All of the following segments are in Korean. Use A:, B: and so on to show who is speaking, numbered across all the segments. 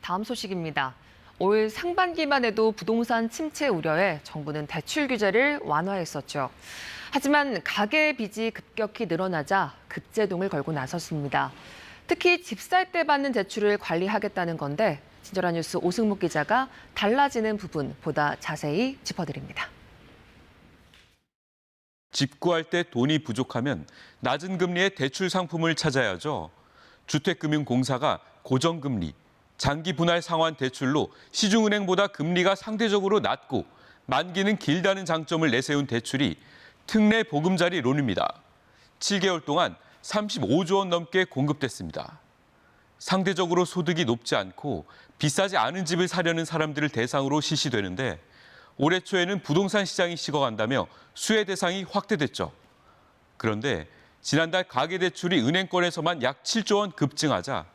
A: 다음 소식입니다. 올 상반기만 해도 부동산 침체 우려에 정부는 대출 규제를 완화했었죠. 하지만 가계 빚이 급격히 늘어나자 급제동을 걸고 나섰습니다. 특히 집 살 때 받는 대출을 관리하겠다는 건데 친절한 뉴스 오승묵 기자가 달라지는 부분 보다 자세히 짚어드립니다.
B: 집 구할 때 돈이 부족하면 낮은 금리의 대출 상품을 찾아야죠. 주택금융공사가 고정금리, 장기 분할 상환 대출로 시중은행보다 금리가 상대적으로 낮고 만기는 길다는 장점을 내세운 대출이 특례 보금자리론입니다. 7개월 동안 35조 원 넘게 공급됐습니다. 상대적으로 소득이 높지 않고 비싸지 않은 집을 사려는 사람들을 대상으로 실시되는데 올해 초에는 부동산 시장이 식어간다며 수혜 대상이 확대됐죠. 그런데 지난달 가계대출이 은행권에서만 약 7조 원 급증하자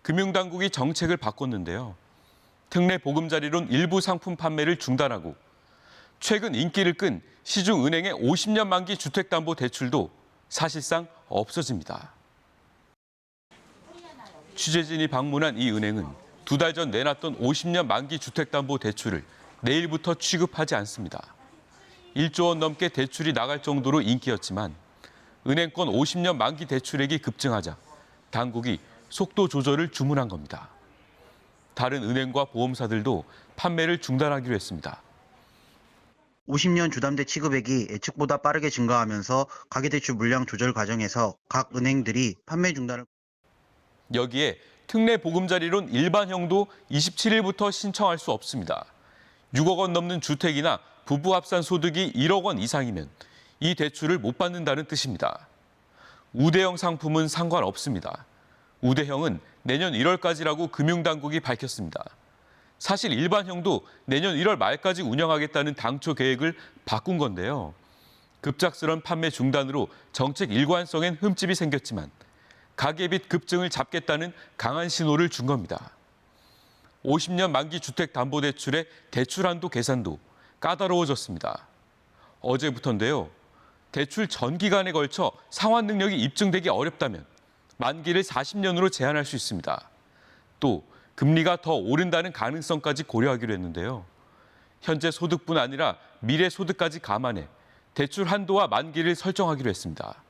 B: 금융당국이 정책을 바꿨는데요. 특례 보금자리론 일부 상품 판매를 중단하고 최근 인기를 끈 시중은행의 50년 만기 주택담보대출도 사실상 없어집니다. 취재진이 방문한 이 은행은 2달 전 내놨던 50년 만기 주택담보대출을 내일부터 취급하지 않습니다. 1조 원 넘게 대출이 나갈 정도로 인기였지만 은행권 50년 만기 대출액이 급증하자 당국이 속도 조절을 주문한 겁니다. 다른 은행과 보험사들도 판매를 중단하기로 했습니다.
C: 50년 주담대 취급액이 예측보다 빠르게 증가하면서 가계대출 물량 조절 과정에서 각 은행들이 판매 중단을.
B: 여기에 특례 보금자리론 일반형도 27일부터 신청할 수 없습니다. 6억 원 넘는 주택이나 부부 합산 소득이 1억 원 이상이면 이 대출을 못 받는다는 뜻입니다. 우대형 상품은 상관없습니다. 우대형은 내년 1월까지라고 금융당국이 밝혔습니다. 사실 일반형도 내년 1월 말까지 운영하겠다는 당초 계획을 바꾼 건데요. 급작스런 판매 중단으로 정책 일관성엔 흠집이 생겼지만 가계빚 급증을 잡겠다는 강한 신호를 준 겁니다. 50년 만기 주택담보대출의 대출 한도 계산도 까다로워졌습니다. 어제부터인데요. 대출 전 기간에 걸쳐 상환 능력이 입증되기 어렵다면 만기를 40년으로 제한할 수 있습니다. 또 금리가 더 오른다는 가능성까지 고려하기로 했는데요. 현재 소득뿐 아니라 미래 소득까지 감안해 대출 한도와 만기를 설정하기로 했습니다.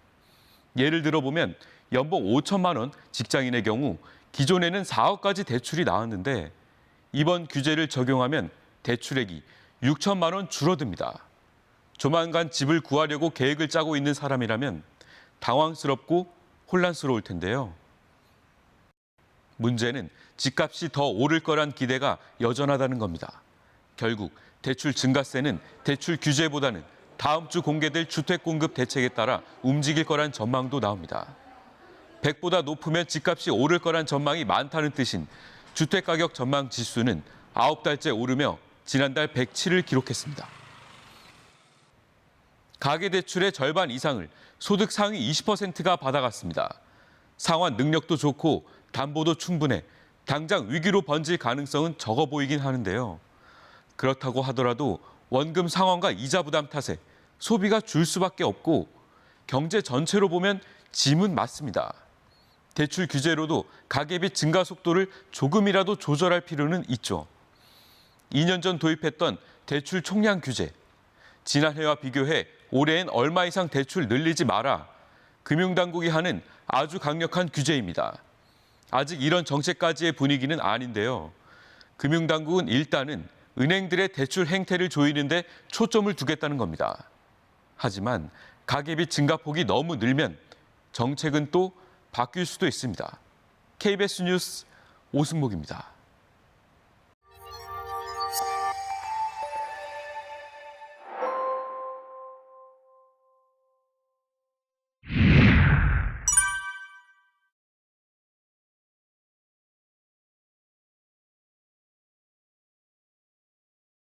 B: 예를 들어보면 연봉 5천만 원 직장인의 경우 기존에는 4억까지 대출이 나왔는데 이번 규제를 적용하면 대출액이 6천만 원 줄어듭니다. 조만간 집을 구하려고 계획을 짜고 있는 사람이라면 당황스럽고 혼란스러울 텐데요. 문제는 집값이 더 오를 거란 기대가 여전하다는 겁니다. 결국 대출 증가세는 대출 규제보다는 다음 주 공개될 주택 공급 대책에 따라 움직일 거란 전망도 나옵니다. 100보다 높으면 집값이 오를 거란 전망이 많다는 뜻인 주택가격 전망 지수는 9달째 오르며 지난달 107을 기록했습니다. 가계대출의 절반 이상을 소득 상위 20%가 받아갔습니다. 상환 능력도 좋고 담보도 충분해 당장 위기로 번질 가능성은 적어 보이긴 하는데요. 그렇다고 하더라도 원금 상환과 이자 부담 탓에 소비가 줄 수밖에 없고 경제 전체로 보면 짐은 맞습니다. 대출 규제로도 가계빚 증가 속도를 조금이라도 조절할 필요는 있죠. 2년 전 도입했던 대출 총량 규제. 지난해와 비교해 올해엔 얼마 이상 대출 늘리지 마라. 금융당국이 하는 아주 강력한 규제입니다. 아직 이런 정책까지의 분위기는 아닌데요. 금융당국은 일단은 은행들의 대출 행태를 조이는 데 초점을 두겠다는 겁니다. 하지만 가계빚 증가폭이 너무 늘면 정책은 또 바뀔 수도 있습니다. KBS 뉴스 오승묵입니다.